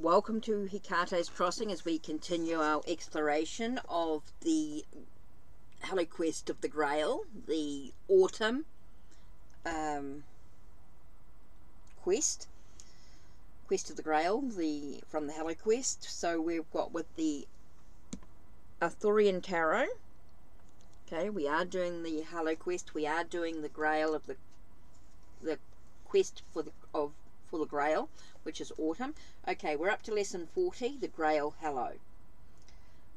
Welcome to Hekate's Crossing as we continue our exploration of the Hallowquest of the Grail, the autumn quest of the Grail, from the Hallowquest. So we've got with the Arthurian Tarot. Okay, we are doing the Hallowquest. We are doing the Grail of the quest for the Grail, which is autumn. Okay, we're up to lesson 40, the Grail Hallow.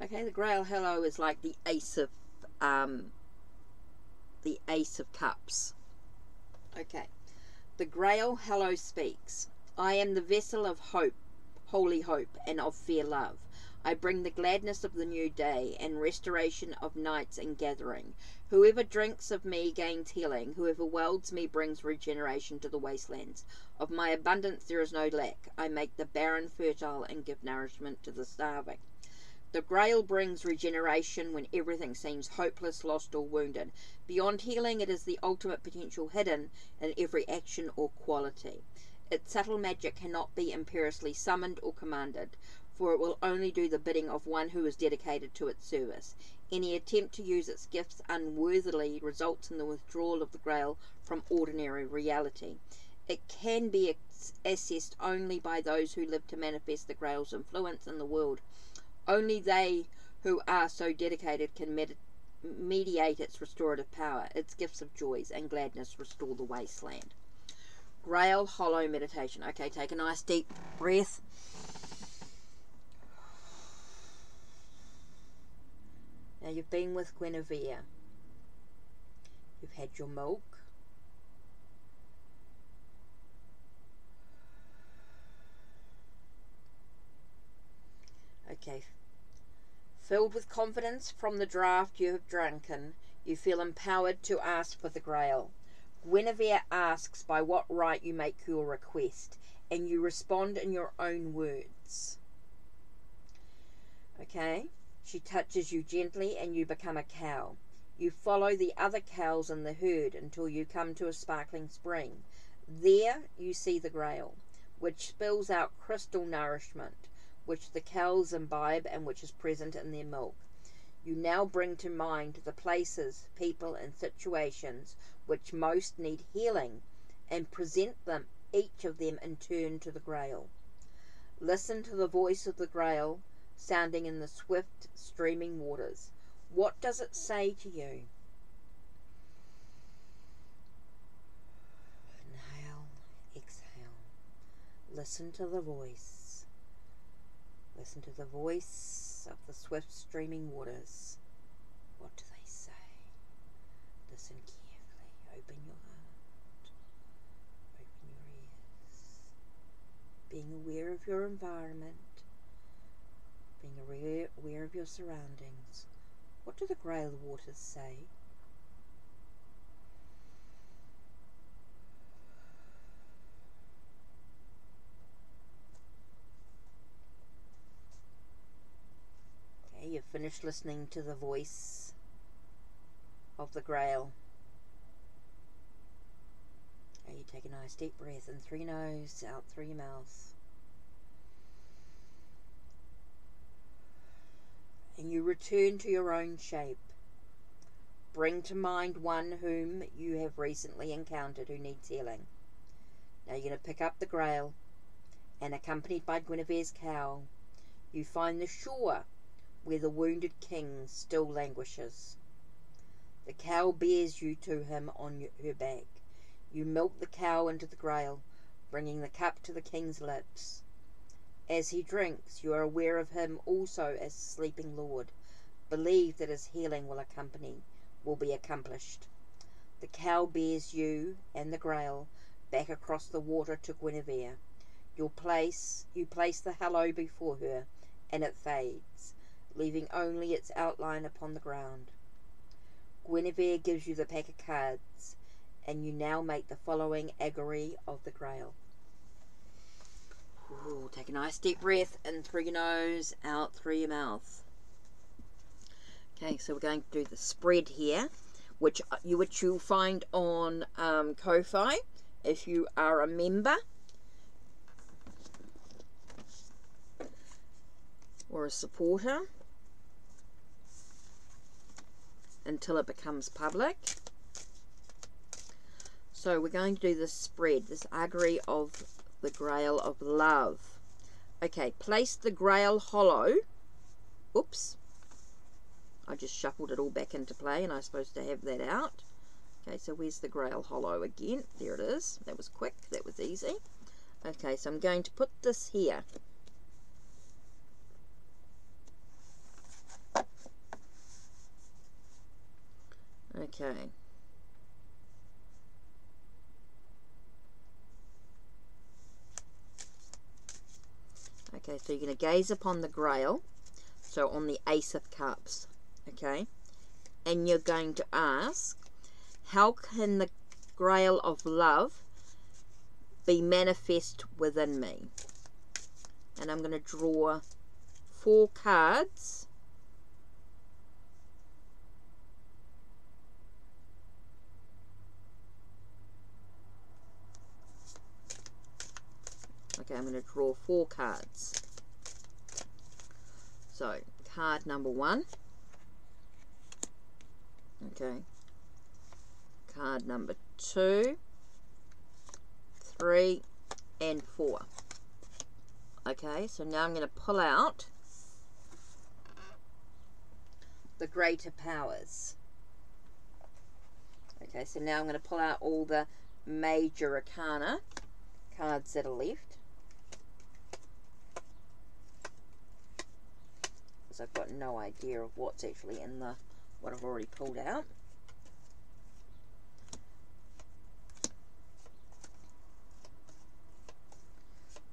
Okay, the Grail Hallow is like the Ace of Cups. Okay, the Grail Hallow speaks. I am the vessel of hope, holy hope, and of fair love. I bring the gladness of the new day and restoration of nights and gathering. Whoever drinks of me gains healing. Whoever welds me brings regeneration to the wastelands. Of my abundance there is no lack. I make the barren fertile and give nourishment to the starving. The Grail brings regeneration when everything seems hopeless, lost, or wounded. Beyond healing, it is the ultimate potential hidden in every action or quality. Its subtle magic cannot be imperiously summoned or commanded, for it will only do the bidding of one who is dedicated to its service. Any attempt to use its gifts unworthily results in the withdrawal of the Grail from ordinary reality. It can be accessed only by those who live to manifest the Grail's influence in the world. Only they who are so dedicated can mediate its restorative power. Its gifts of joys and gladness restore the wasteland. Grail Hollow Meditation. Okay, take a nice deep breath. Now you've been with Guinevere. You've had your milk. Okay. Filled with confidence from the draught you have drunken, you feel empowered to ask for the Grail. Guinevere asks by what right you make your request, and you respond in your own words. Okay? She touches you gently and you become a cow. You follow the other cows in the herd until you come to a sparkling spring. There you see the Grail, which spills out crystal nourishment, which the cows imbibe and which is present in their milk. You now bring to mind the places, people, and situations which most need healing and present them, each of them in turn, to the Grail. Listen to the voice of the Grail sounding in the swift, streaming waters. What does it say to you? Inhale, exhale. Listen to the voice. Listen to the voice of the swift, streaming waters. What do they say? Listen carefully. Open your heart. Open your ears. Being aware of your environment. Being aware of your surroundings. What do the Grail waters say? Okay, you've finished listening to the voice of the Grail. Okay, you take a nice deep breath in through your nose, out through your mouth. And you return to your own shape. Bring to mind one whom you have recently encountered who needs healing. Now you're going to pick up the Grail, and accompanied by Guinevere's cow, you find the shore where the wounded king still languishes. The cow bears you to him on her back. You milk the cow into the Grail, bringing the cup to the king's lips. As he drinks, you are aware of him also as the sleeping lord. Believe that his healing will be accomplished. The cow bears you and the Grail back across the water to Guinevere. You place the Hallow before her, and it fades, leaving only its outline upon the ground. Guinevere gives you the pack of cards, and you now make the following augury of the Grail. Ooh, take a nice deep breath in through your nose, out through your mouth. Okay, so we're going to do the spread here, which you'll find on Ko-Fi if you are a member. or a supporter until it becomes public. So we're going to do this spread, this augury of the Grail of Love. Okay, place the Grail hollow. Oops. I just shuffled it all back into play and I was supposed to have that out. Okay, so where's the Grail hollow again? There it is. That was quick. That was easy. Okay, so I'm going to put this here. Okay. Okay, so you're going to gaze upon the Grail, so on the Ace of Cups, okay? And you're going to ask, how can the Grail of Love be manifest within me? And I'm going to draw 4 cards. Okay, I'm going to draw 4 cards. So, card number 1. Okay. Card number 2, 3, and 4. Okay, so now I'm going to pull out the greater powers. Okay, so now I'm going to pull out all the major arcana cards that are left. Because I've got no idea of what's actually in the what I've already pulled out.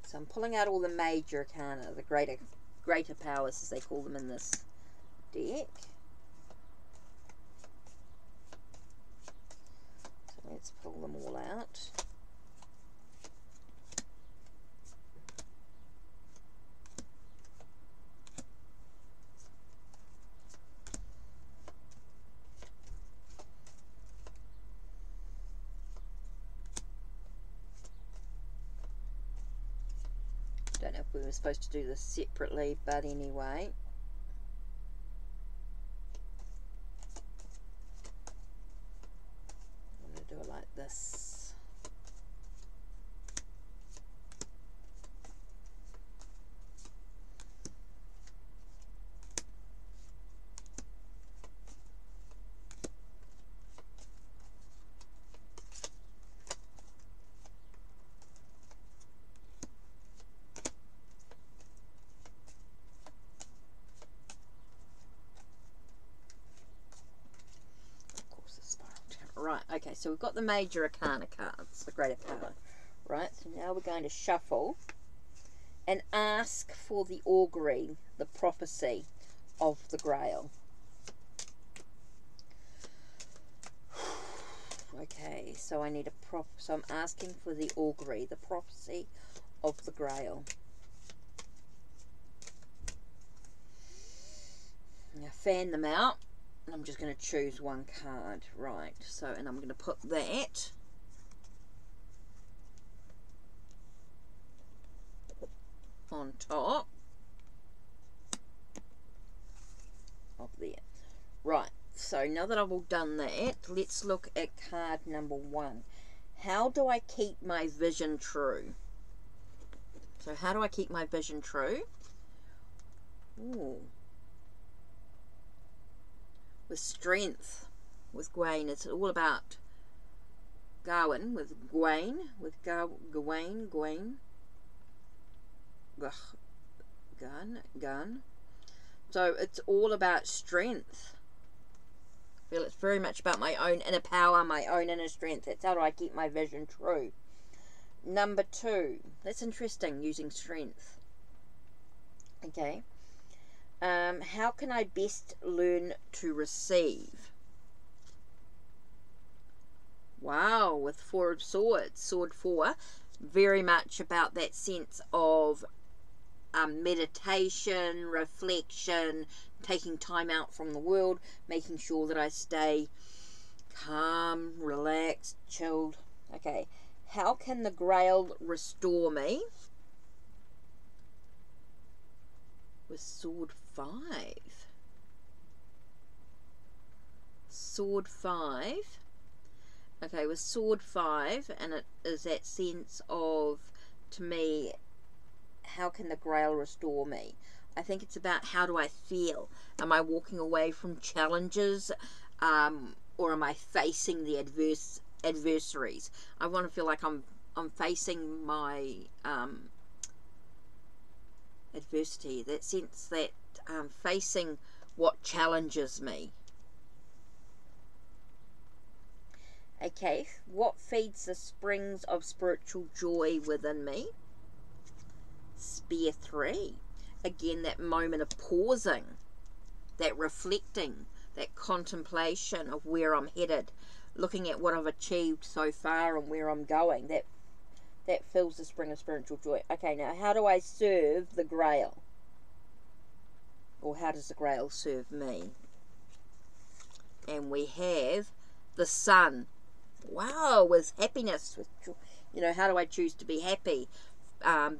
So I'm pulling out all the major arcana, the greater powers as they call them in this deck. So let's pull them all out. Don't know if we were supposed to do this separately, but anyway. I'm going to do it like this. Right, okay, so we've got the major arcana cards, the greater power. Right, so now we're going to shuffle and ask for the augury, the prophecy of the Grail. Okay, so I need a so I'm asking for the augury, the prophecy of the Grail. Now fan them out. And I'm just going to choose one card, right? So, and I'm going to put that on top of there. Right, so now that I've all done that, let's look at card number 1. How do I keep my vision true? So, how do I keep my vision true? Ooh. With strength, with Gawain. It's all about Gawain, with Gawain, with Gawain, gun. So it's all about strength. I feel it's very much about my own inner power, my own inner strength. That's how do I keep my vision true. Number 2, that's interesting, using strength. Okay. How can I best learn to receive? Wow, with 4 of Swords, Sword 4, very much about that sense of meditation, reflection, taking time out from the world, making sure that I stay calm, relaxed, chilled. Okay, how can the Grail restore me? with sword 5. Sword 5. Okay, with sword 5, and it is that sense of, to me, how can the Grail restore me? I think it's about how do I feel? Am I walking away from challenges, or am I facing the adversaries? I want to feel like I'm facing my adversity. That sense that facing what challenges me. Okay, what feeds the springs of spiritual joy within me? Spear 3. Again, that moment of pausing, that reflecting, that contemplation of where I'm headed, looking at what I've achieved so far and where I'm going. That fills the spring of spiritual joy. Okay, now how do I serve the Grail? Or how does the Grail serve me? And we have the Sun. Wow, with happiness, with joy. You know, how do I choose to be happy?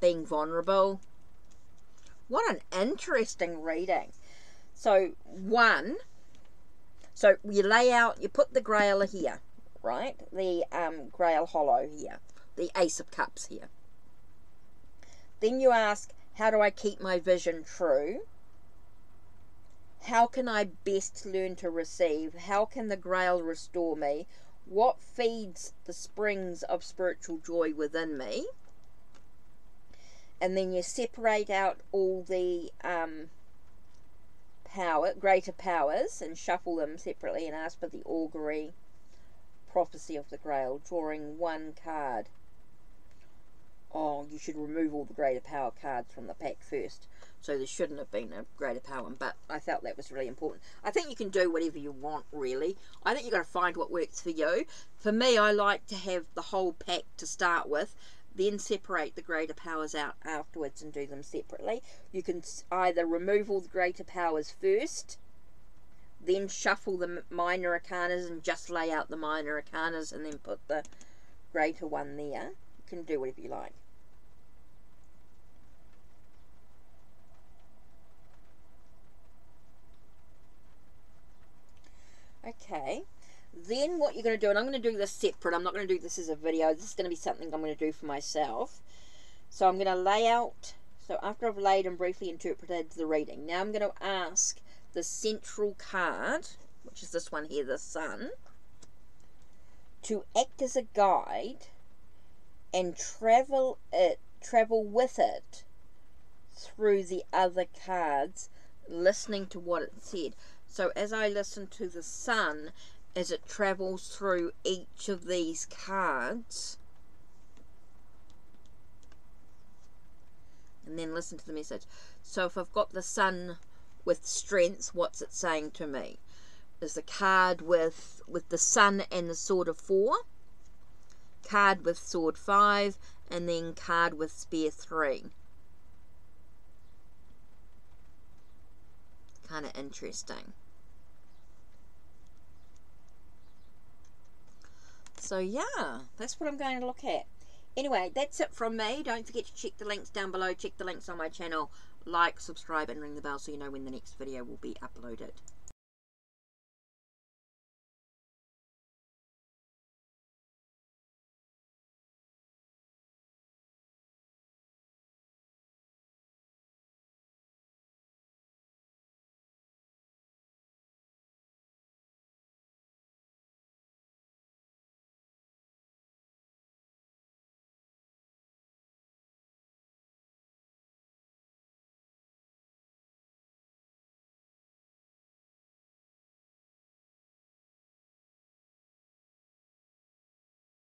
Being vulnerable. What an interesting reading. So so you lay out, you put the Grail here, right? The Grail hollow here, the Ace of Cups here. Then you ask, how do I keep my vision true? How can I best learn to receive? How can the Grail restore me? What feeds the springs of spiritual joy within me? And then you separate out all the greater powers and shuffle them separately and ask for the augury, prophecy of the Grail, drawing one card. Oh, you should remove all the greater power cards from the pack first. So there shouldn't have been a greater power one, but I felt that was really important. I think you can do whatever you want, really. I think you've got to find what works for you. For me, I like to have the whole pack to start with, then separate the greater powers out afterwards and do them separately. You can either remove all the greater powers first, then shuffle the minor arcanas and just lay out the minor arcanas and then put the greater one there. You can do whatever you like. Okay, then what you're going to do, and I'm going to do this separate, I'm not going to do this as a video, this is going to be something I'm going to do for myself. So I'm going to lay out, so after I've laid and briefly interpreted the reading, now I'm going to ask the central card, which is this one here, the Sun, to act as a guide and travel with it through the other cards, listening to what it said. So as I listen to the Sun, as it travels through each of these cards, and then listen to the message. So if I've got the Sun with strength, what's it saying to me? Is the card with the Sun and the Sword of 4, card with Sword 5, and then card with Spear 3. Kind of interesting. So yeah, that's what I'm going to look at. Anyway, that's it from me. Don't forget to check the links down below. Check the links on my channel. Like, subscribe, and ring the bell so you know when the next video will be uploaded.